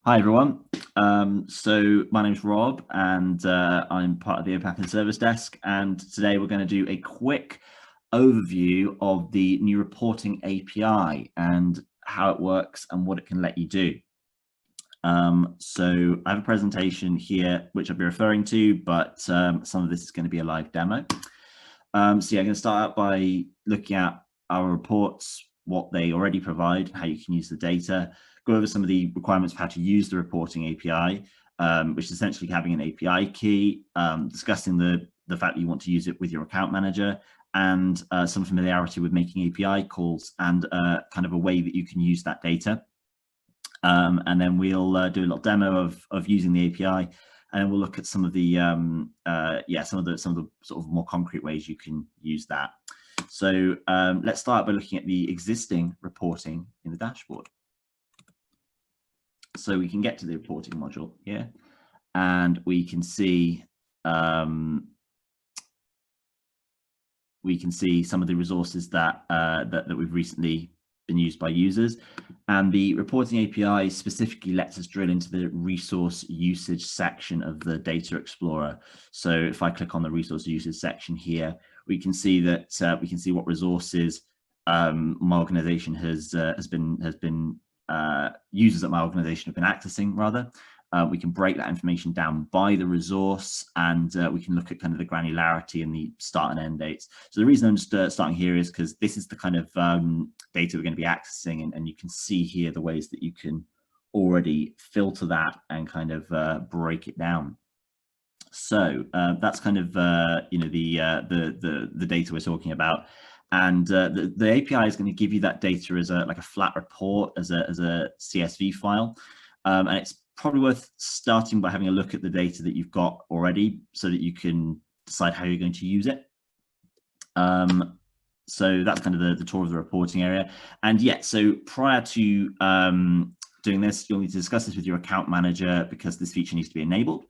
Hi everyone. So my name is Rob and I'm part of the OPAP Service Desk, and today we're going to do a quick overview of the new reporting API and how it works and what it can let you do. So I have a presentation here which I'll be referring to, but some of this is going to be a live demo. So yeah, I'm going to start out by looking at our reports, what they already provide, how you can use the data, go over some of the requirements for how to use the reporting API, which is essentially having an API key, discussing the fact that you want to use it with your account manager, and some familiarity with making API calls and kind of a way that you can use that data. And then we'll do a little demo of using the API, and then we'll look at some of the some of the sort of more concrete ways you can use that. So let's start by looking at the existing reporting in the dashboard. So we can get to the reporting module here, and we can see some of the resources that we've recently been used by users. And the reporting API specifically lets us drill into the resource usage section of the Data Explorer. So if I click on the resource usage section here, we can see that we can see what resources my organization has been users at my organization have been accessing rather. We can break that information down by the resource, and we can look at kind of the granularity and the start and end dates. So the reason I'm just starting here is because this is the kind of data we're going to be accessing, and you can see here the ways that you can already filter that and kind of break it down. So that's kind of the data we're talking about. And the API is going to give you that data as like a flat report, as a CSV file, and it's probably worth starting by having a look at the data that you've got already, so that you can decide how you're going to use it. So that's kind of the tour of the reporting area. And yeah, so prior to doing this, you'll need to discuss this with your account manager, because this feature needs to be enabled.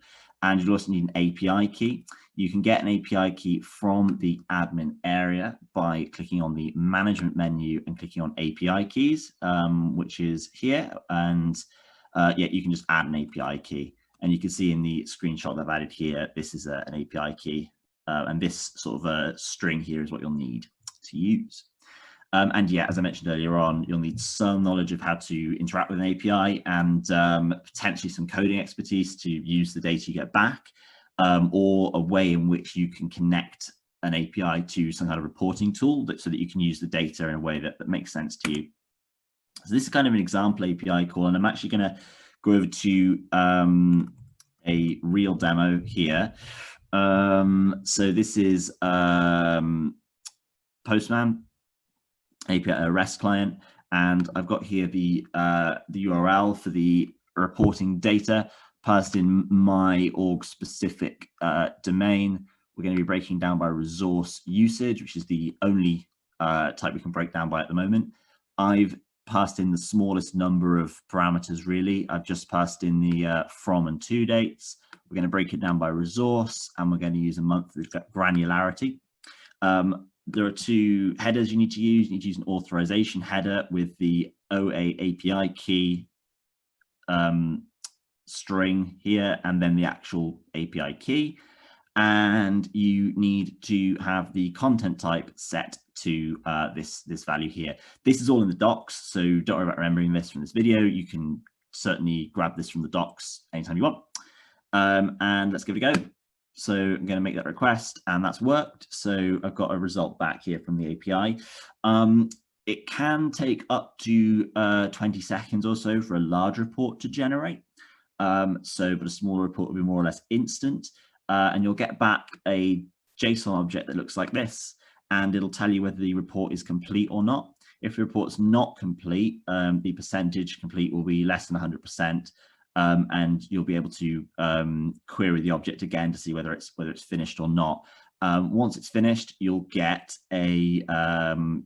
And you'll also need an API key. You can get an API key from the admin area by clicking on the management menu and clicking on API keys, which is here. And yeah, you can just add an API key. And you can see in the screenshot that I've added here, this is an API key. And this sort of a string here is what you'll need to use. And yeah, as I mentioned earlier on, you'll need some knowledge of how to interact with an API, and potentially some coding expertise to use the data you get back, or a way in which you can connect an API to some kind of reporting tool so that you can use the data in a way that makes sense to you. So this is kind of an example API call, and I'm actually going to go over to a real demo here. So this is Postman API REST client, and I've got here the URL for the reporting data passed in my org specific domain. We're going to be breaking down by resource usage, which is the only type we can break down by at the moment. I've passed in the smallest number of parameters really. I've just passed in the from and to dates. We're going to break it down by resource, and we're going to use a month with granularity. There are two headers you need to use. You need to use an authorization header with the OA API key string here, and then the actual API key. And you need to have the content type set to this value here. This is all in the docs, so don't worry about remembering this from this video. You can certainly grab this from the docs anytime you want. And let's give it a go. So I'm going to make that request, and that's worked. So I've got a result back here from the API. It can take up to 20 seconds or so for a large report to generate. But a smaller report will be more or less instant. And you'll get back a JSON object that looks like this, and it'll tell you whether the report is complete or not. If the report's not complete, the percentage complete will be less than 100%. And you'll be able to query the object again to see whether it's finished or not. Once it's finished, you'll get a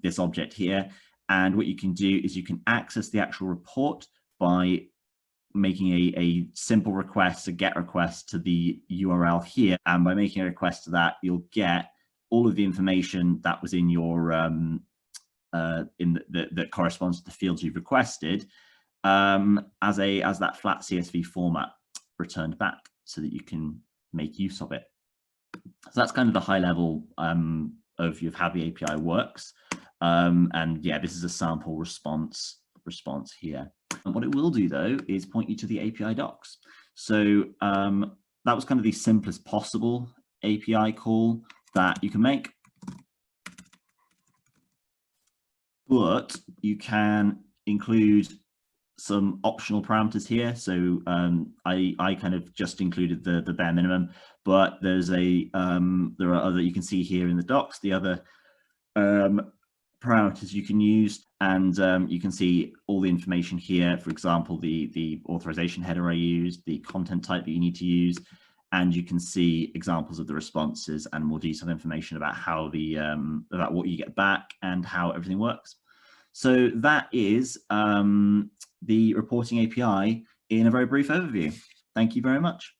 this object here, and what you can do is you can access the actual report by making a simple request, a GET request to the URL here, and by making a request to that, you'll get all of the information that was in your that corresponds to the fields you've requested. as that flat CSV format returned back so that you can make use of it. So that's kind of the high level overview of how the API works. And yeah, this is a sample response here. And what it will do though is point you to the API docs. So that was kind of the simplest possible API call that you can make. But you can include some optional parameters here. So I kind of just included the bare minimum, but there's there are other, you can see here in the docs, the other parameters you can use, and you can see all the information here. For example, the authorization header I used, the content type that you need to use, and you can see examples of the responses and more detailed information about how about what you get back and how everything works. So that is the reporting API in a very brief overview. Thank you very much.